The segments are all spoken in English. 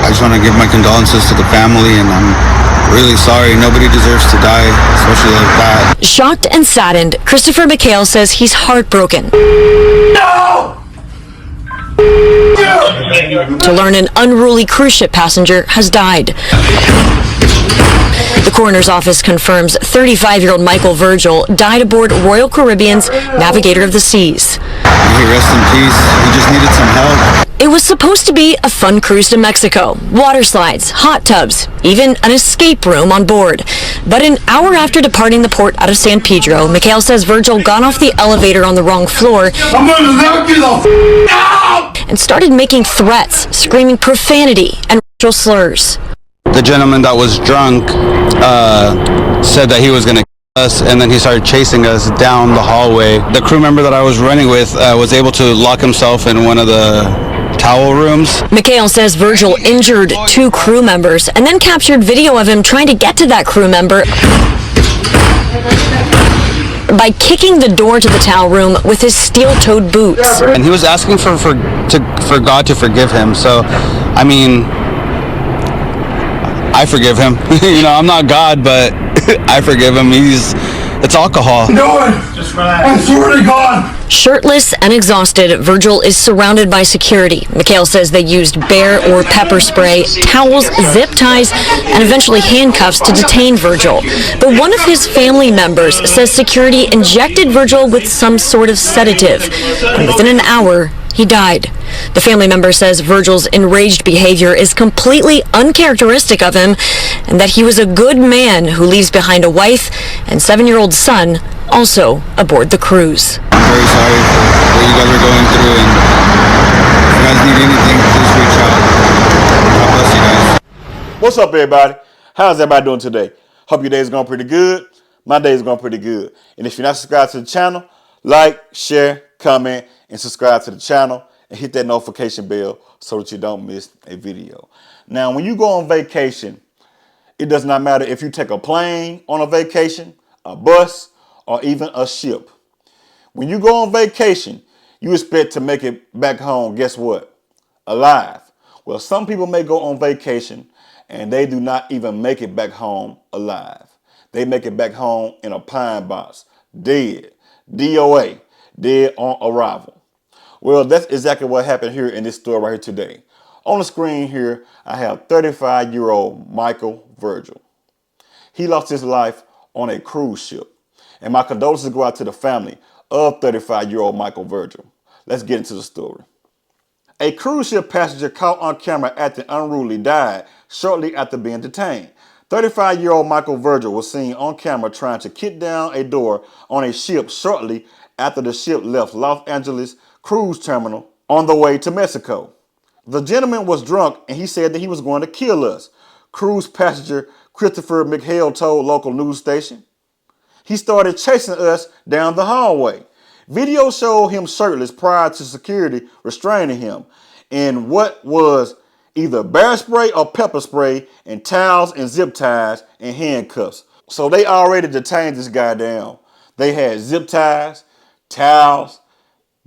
I just want to give my condolences to the family, and I'm really sorry. Nobody deserves to die, especially like that. Shocked and saddened, Christopher McHale says he's heartbroken. No! To learn an Unruly cruise ship passenger has died. The coroner's office confirms 35-year-old Michael Virgil died aboard Royal Caribbean's Navigator of the Seas. He rest in peace. He just needed some help. It was supposed to be a fun cruise to Mexico. Water slides, hot tubs, even an escape room on board. But an hour after departing the port out of San Pedro, McHale says Virgil got off the elevator on the wrong floor I'm gonna knock you the out! and started making threats, screaming profanity and racial slurs. The gentleman that was drunk said that he was going to kill us, and then he started chasing us down the hallway. The crew member that I was running with was able to lock himself in one of the towel rooms. McHale says Virgil injured 2 crew members and then captured video of him trying to get to that crew member by kicking the door to the towel room with his steel-toed boots. And he was asking for God to forgive him. So, I mean, I forgive him. You know, I'm not God, but I forgive him. It's alcohol. No, I swear to God. Shirtless and exhausted, Virgil is surrounded by security. McHale says they used bear or pepper spray, towels, zip ties, and eventually handcuffs to detain Virgil. But one of his family members says security injected Virgil with some sort of sedative, and within an hour, he died. The family member says Virgil's enraged behavior is completely uncharacteristic of him, and that he was a good man who leaves behind a wife and 7-year-old son also aboard the cruise. I'm very sorry for what you guys are going through, and if you guys need anything, please reach out. God bless you guys. What's up, everybody? How's everybody doing today? Hope your day is going pretty good. My day is going pretty good. And if you're not subscribed to the channel, like, share, comment, and subscribe to the channel, and hit that notification bell so that you don't miss a video. Now, when you go on vacation, it does not matter if you take a plane on a vacation, a bus, or even a ship. When you go on vacation, you expect to make it back home, guess what? Alive. Well, some people may go on vacation and they do not even make it back home alive. They make it back home in a pine box, dead, DOA, dead on arrival. Well, that's exactly what happened here in this story right here today. On the screen here, I have 35-year-old Michael Virgil. He lost his life on a cruise ship. And my condolences go out to the family of 35-year-old Michael Virgil. Let's get into the story. A cruise ship passenger caught on camera acting unruly died shortly after being detained. 35-year-old Michael Virgil was seen on camera trying to kick down a door on a ship shortly after the ship left Los Angeles cruise terminal on the way to Mexico. The gentleman was drunk and he said that he was going to kill us, cruise passenger Christopher McHale told local news station. He started chasing us down the hallway. Video showed him shirtless prior to security restraining him in what was either bear spray or pepper spray and towels and zip ties and handcuffs. So they already detained this guy down. They had zip ties, towels,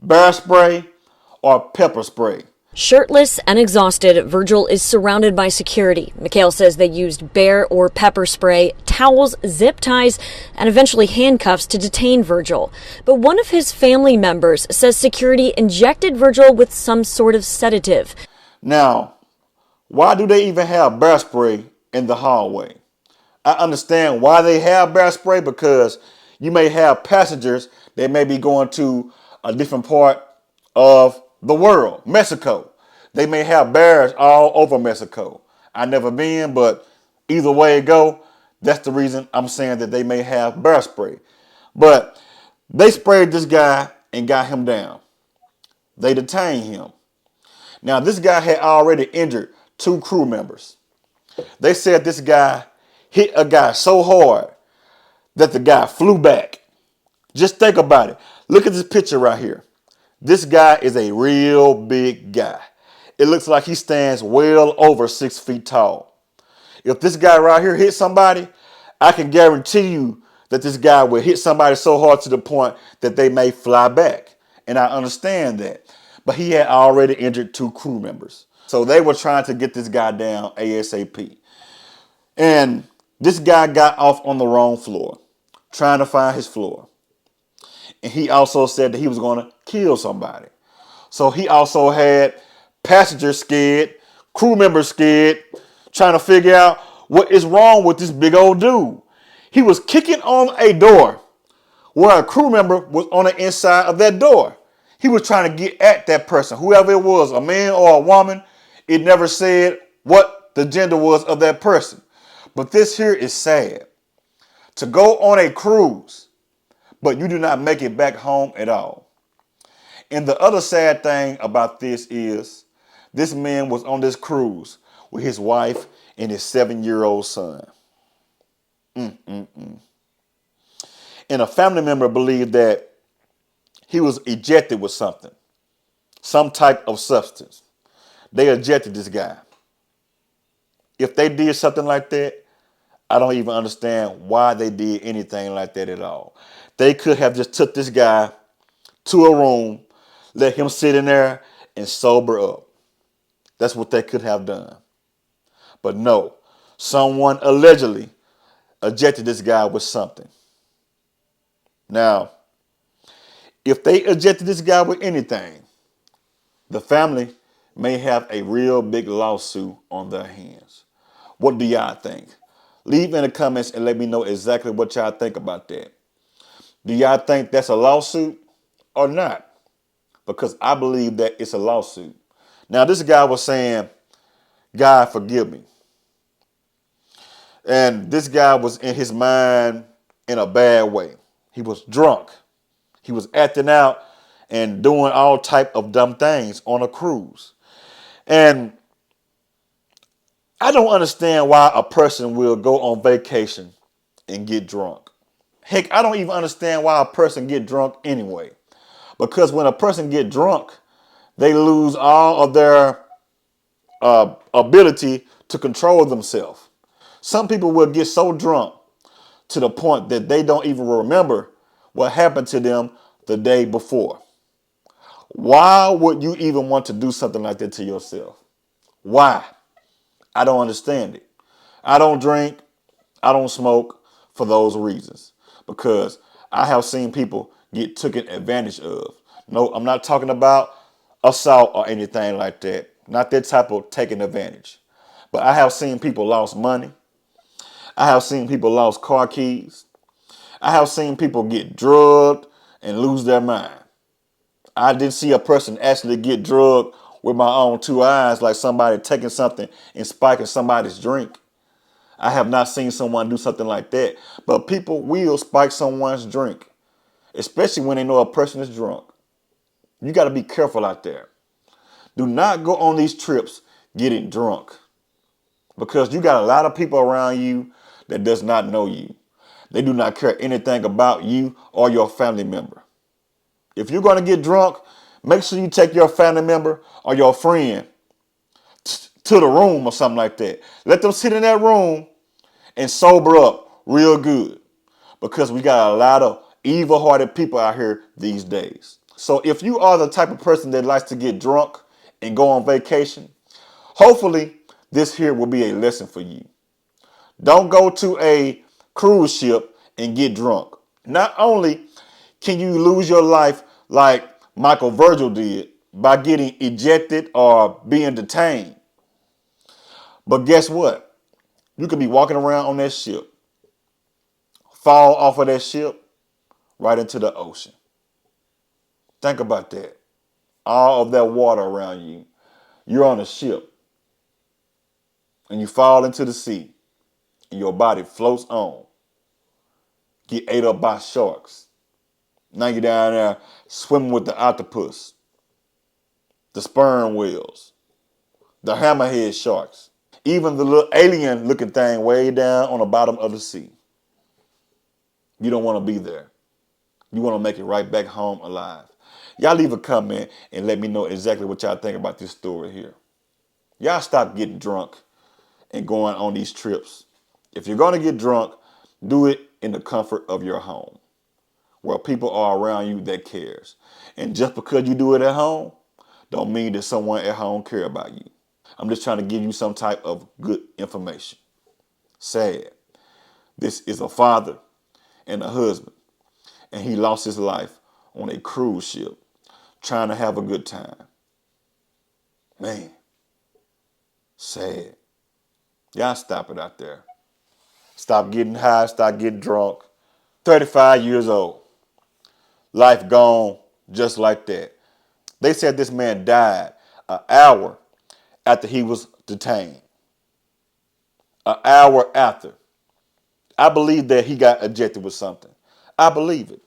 bear spray, or pepper spray. Shirtless and exhausted, Virgil is surrounded by security. McHale says they used bear or pepper spray, towels, zip ties, and eventually handcuffs to detain Virgil. But one of his family members says security injected Virgil with some sort of sedative. Now, why do they even have bear spray in the hallway? I understand why they have bear spray, because you may have passengers that may be going to a different part of the world, Mexico. They may have bears all over Mexico. I've never been, but either way it go, that's the reason I'm saying that they may have bear spray. But they sprayed this guy and got him down. They detained him. Now, this guy had already injured 2 crew members. They said this guy hit a guy so hard that the guy flew back. Just think about it. Look at this picture right here. This guy is a real big guy. It looks like he stands well over 6 feet tall. If this guy right here hit somebody, I can guarantee you that this guy will hit somebody so hard to the point that they may fly back. And I understand that. But he had already injured 2 crew members. So they were trying to get this guy down ASAP. And this guy got off on the wrong floor, trying to find his floor. And he also said that he was going to kill somebody. So he also had passengers scared, crew members scared, trying to figure out what is wrong with this big old dude. He was kicking on a door where a crew member was on the inside of that door. He was trying to get at that person, whoever it was, a man or a woman. It never said what the gender was of that person. But this here is sad. To go on a cruise, but you do not make it back home at all. And the other sad thing about this is this man was on this cruise with his wife and his 7-year-old son. And a family member believed that he was ejected with something, some type of substance. They ejected this guy. If they did something like that, I don't even understand why they did anything like that at all. They could have just took this guy to a room, let him sit in there and sober up. That's what they could have done. But no, someone allegedly ejected this guy with something. Now, if they ejected this guy with anything, the family may have a real big lawsuit on their hands. What do y'all think? Leave in the comments and let me know exactly what y'all think about that. Do y'all think that's a lawsuit or not? Because I believe that it's a lawsuit. Now, this guy was saying, God, forgive me. And this guy was in his mind in a bad way. He was drunk. He was acting out and doing all type of dumb things on a cruise. And I don't understand why a person will go on vacation and get drunk. Heck, I don't even understand why a person get drunk anyway. Because when a person get drunk, they lose all of their ability to control themselves. Some people will get so drunk to the point that they don't even remember what happened to them the day before. Why would you even want to do something like that to yourself? Why? I don't understand it. I don't drink. I don't smoke for those reasons. Because I have seen people get taken advantage of. No, I'm not talking about assault or anything like that. Not that type of taking advantage. But I have seen people lost money. I have seen people lost car keys. I have seen people get drugged and lose their mind. I didn't see a person actually get drugged with my own 2 eyes, like somebody taking something and spiking somebody's drink. I have not seen someone do something like that. But people will spike someone's drink, especially when they know a person is drunk. You got to be careful out there. Do not go on these trips getting drunk, because you got a lot of people around you that does not know you. They do not care anything about you or your family member. If you're going to get drunk, make sure you take your family member or your friend to the room or something like that. Let them sit in that room and sober up real good, because we got a lot of evil-hearted people out here these days. So if you are the type of person that likes to get drunk and go on vacation, hopefully this here will be a lesson for you. Don't go to a cruise ship and get drunk. Not only can you lose your life like Virgil did by getting ejected or being detained, but guess what? You could be walking around on that ship, fall off of that ship right into the ocean. Think about that. All of that water around you. You're on a ship and you fall into the sea and your body floats on. Get ate up by sharks. Now you're down there swimming with the octopus, the sperm whales, the hammerhead sharks, even the little alien looking thing way down on the bottom of the sea. You don't want to be there. You want to make it right back home alive. Y'all leave a comment and let me know exactly what y'all think about this story here. Y'all stop getting drunk and going on these trips. If you're going to get drunk, do it in the comfort of your home, where people are around you that cares. And just because you do it at home, don't mean that someone at home care about you. I'm just trying to give you some type of good information. Sad. This is a father and a husband, and he lost his life on a cruise ship trying to have a good time. Man, sad. Y'all stop it out there. Stop getting high, stop getting drunk. 35 years old. Life gone just like that. They said this man died an hour after he was detained. An hour after. I believe that he got ejected with something. I believe it.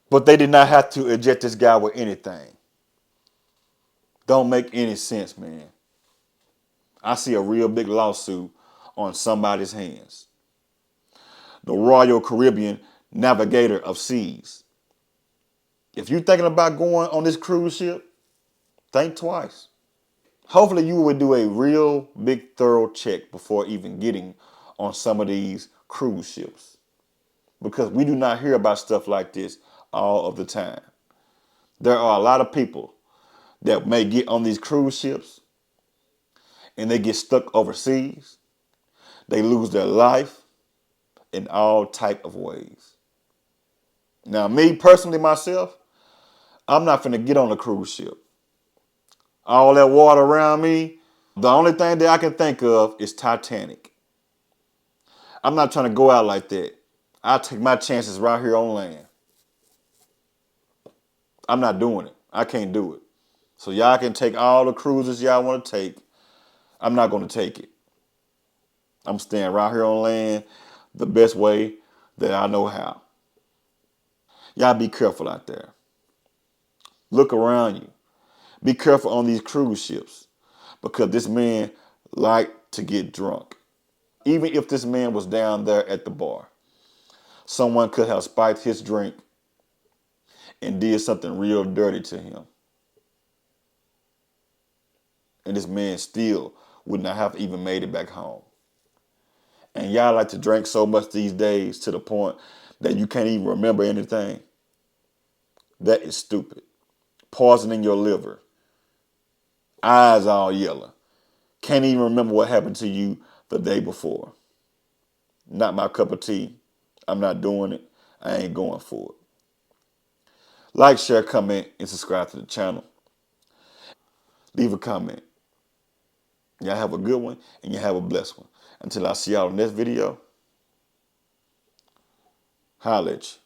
But they did not have to eject this guy with anything. Don't make any sense, man. I see a real big lawsuit on somebody's hands. The Royal Caribbean Navigator of Seas. If you're thinking about going on this cruise ship, think twice. Hopefully you would do a real big thorough check before even getting on some of these cruise ships. Because we do not hear about stuff like this all of the time. There are a lot of people that may get on these cruise ships and they get stuck overseas. They lose their life in all type of ways. Now, me personally, myself, I'm not finna get on a cruise ship. All that water around me, the only thing that I can think of is Titanic. I'm not trying to go out like that. I'll take my chances right here on land. I'm not doing it. I can't do it. So y'all can take all the cruises y'all want to take. I'm not going to take it. I'm staying right here on land the best way that I know how. Y'all be careful out there. Look around you. Be careful on these cruise ships because this man liked to get drunk. Even if this man was down there at the bar, someone could have spiked his drink and did something real dirty to him. And this man still would not have even made it back home. And y'all like to drink so much these days to the point that you can't even remember anything. That is stupid. Poisoning your liver. Eyes all yellow. Can't even remember what happened to you the day before. Not my cup of tea. I'm not doing it. I ain't going for it. Like, share, comment, and subscribe to the channel. Leave a comment. Y'all have a good one and you have a blessed one. Until I see y'all in this video, holla at you.